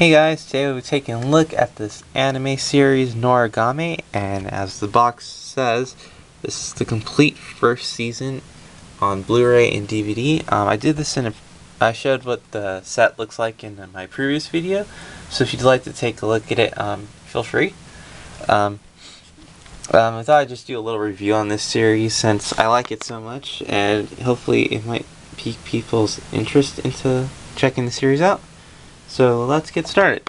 Hey guys, today we'll be taking a look at this anime series Noragami, and as the box says, this is the complete first season on Blu-ray and DVD. I showed what the set looks like in my previous video, so if you'd like to take a look at it, feel free. I thought I'd just do a little review on this series since I like it so much, and hopefully it might pique people's interest into checking the series out. So let's get started.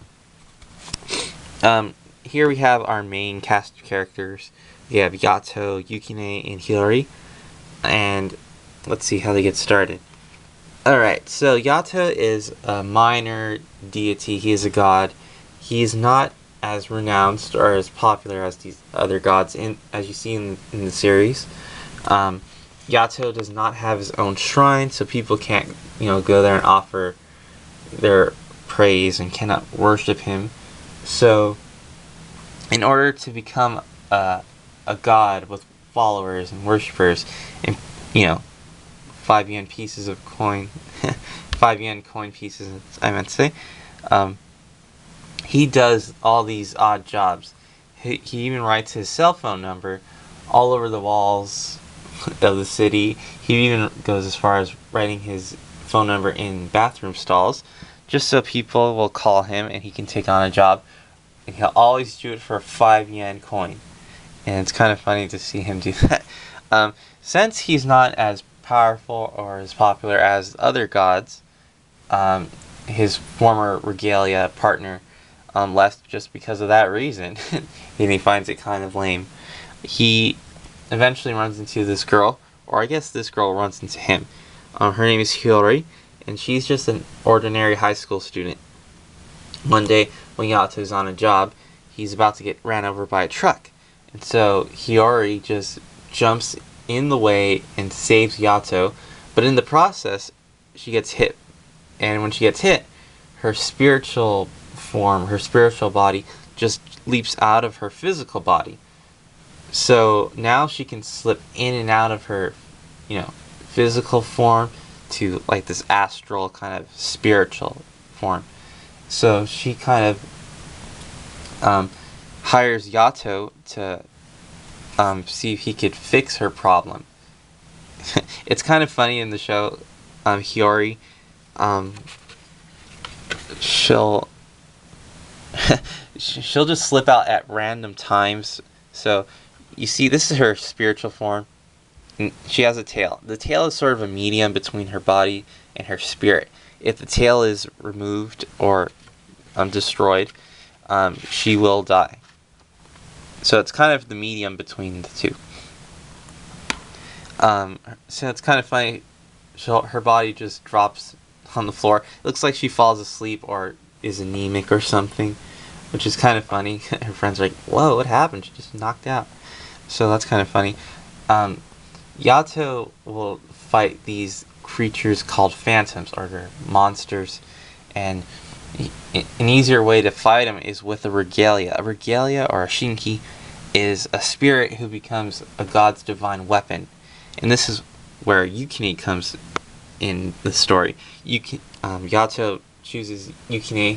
Here we have our main cast of characters. We have Yato, Yukine, and Hiyori. And let's see how they get started. Alright, so Yato is a minor deity. He is a god. He is not as renounced or as popular as these other gods, as you see in the series. Yato does not have his own shrine, so people can't go there and offer their praise and cannot worship him. So in order to become a god with followers and worshippers and 5 yen pieces of coin 5 yen coin pieces I meant to say, he does all these odd jobs. He even writes his cell phone number all over the walls of the city. He even goes as far as writing his phone number in bathroom stalls, just so people will call him and he can take on a job. And he'll always do it for a 5 yen coin. And it's kind of funny to see him do that. Since he's not as powerful or as popular as other gods, his former regalia partner left just because of that reason. And he finds it kind of lame. He eventually runs into this girl, or I guess this girl runs into him. Her name is Hiyori, and she's just an ordinary high school student. One day, when Yato's on a job, he's about to get ran over by a truck. And so Hiyori just jumps in the way and saves Yato, but in the process, she gets hit. And when she gets hit, her spiritual form, her spiritual body, just leaps out of her physical body. So now she can slip in and out of her, physical form to like this astral kind of spiritual form. So she kind of hires Yato to see if he could fix her problem. It's kind of funny in the show. Hiyori, she'll just slip out at random times. So you see, this is her spiritual form. She has a tail. The tail is sort of a medium between her body and her spirit. If the tail is removed or destroyed, she will die. So it's kind of the medium between the two. So it's kind of funny. Her body just drops on the floor. It looks like she falls asleep or is anemic or something, which is kind of funny. Her friends are like, "Whoa, what happened? She just knocked out." So that's kind of funny. Yato will fight these creatures called phantoms, or they're monsters, and an easier way to fight them is with a regalia. A regalia, or a shinki, is a spirit who becomes a god's divine weapon. And this is where Yukine comes in the story. Yato chooses Yukine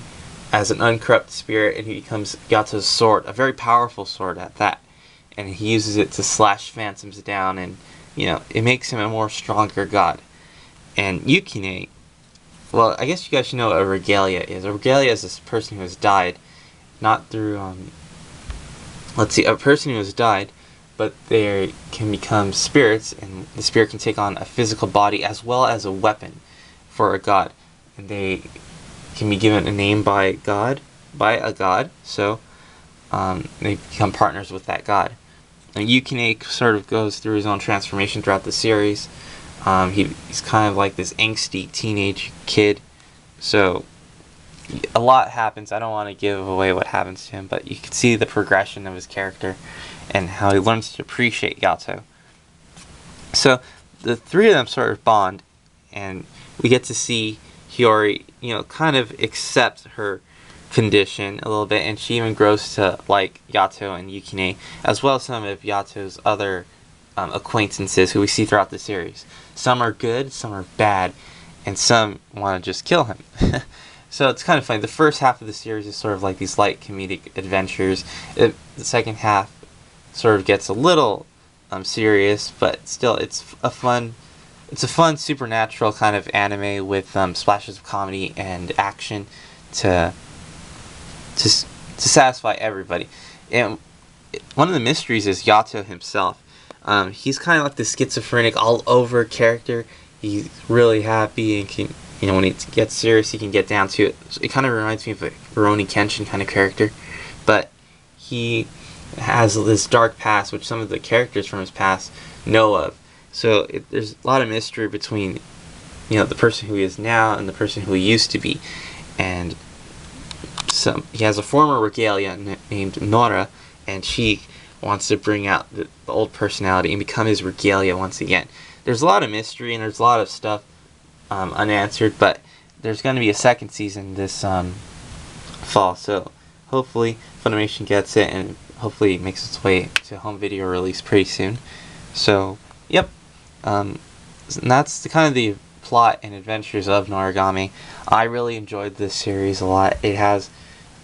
as an uncorrupt spirit, and he becomes Yato's sword, a very powerful sword at that. And he uses it to slash phantoms down, and it makes him a more stronger god. And Yukine, well, I guess you guys should know what a regalia is. A regalia is this person who has died, not through, a person who has died, but they can become spirits, and the spirit can take on a physical body as well as a weapon for a god. And they can be given a name by a god, so they become partners with that god. And Yukine sort of goes through his own transformation throughout the series. He's kind of like this angsty teenage kid. So a lot happens. I don't want to give away what happens to him, but you can see the progression of his character and how he learns to appreciate Yato. So the three of them sort of bond, and we get to see Hiyori, kind of accept her condition a little bit, and she even grows to like Yato and Yukine, as well as some of Yato's other acquaintances who we see throughout the series. Some are good, some are bad, and some want to just kill him. So it's kind of funny. The first half of the series is sort of like these light comedic adventures. The second half sort of gets a little serious, but still it's a fun supernatural kind of anime with splashes of comedy and action to satisfy everybody. And one of the mysteries is Yato himself. He's kind of like the schizophrenic, all over character. He's really happy and can, when he gets serious, he can get down to it. So it kind of reminds me of a Rurouni Kenshin kind of character, but he has this dark past, which some of the characters from his past know of. So there's a lot of mystery between, the person who he is now and the person who he used to be. And he has a former regalia named Nora, and she wants to bring out the old personality and become his regalia once again. There's a lot of mystery and there's a lot of stuff unanswered, but there's going to be a second season this fall, so hopefully Funimation gets it and hopefully it makes its way to home video release pretty soon. So, yep, and that's the plot and adventures of Noragami. I really enjoyed this series a lot. It has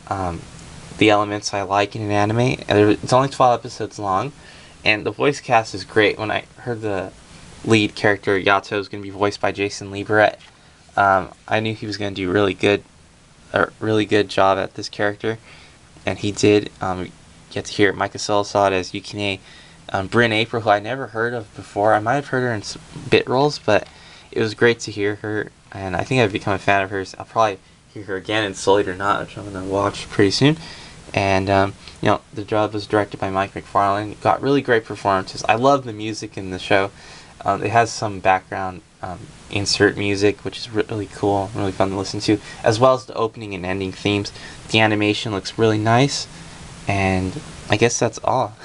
the elements I like in an anime. It's only 12 episodes long, and the voice cast is great. When I heard the lead character Yato was going to be voiced by Jason Liebert, I knew he was going to do a really good job at this character, and he did. You get to hear Micah Solisod as Yukine, Bryn April, who I never heard of before. I might have heard her in some bit roles, but it was great to hear her, and I think I've become a fan of hers. I'll probably hear her again in Soul Eat or Not, which I'm going to watch pretty soon. And the job was directed by Mike McFarlane. Got really great performances. I love the music in the show. It has some background insert music, which is really cool, really fun to listen to, as well as the opening and ending themes. The animation looks really nice, and I guess that's all.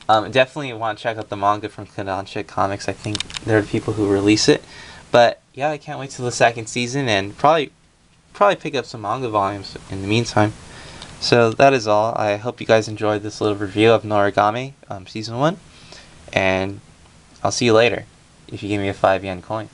Definitely want to check out the manga from Kodansha Comics. I think they're the people who release it. But yeah, I can't wait till the second season, and probably pick up some manga volumes in the meantime. So that is all. I hope you guys enjoyed this little review of Noragami Season 1, and I'll see you later if you give me a 5 yen coin.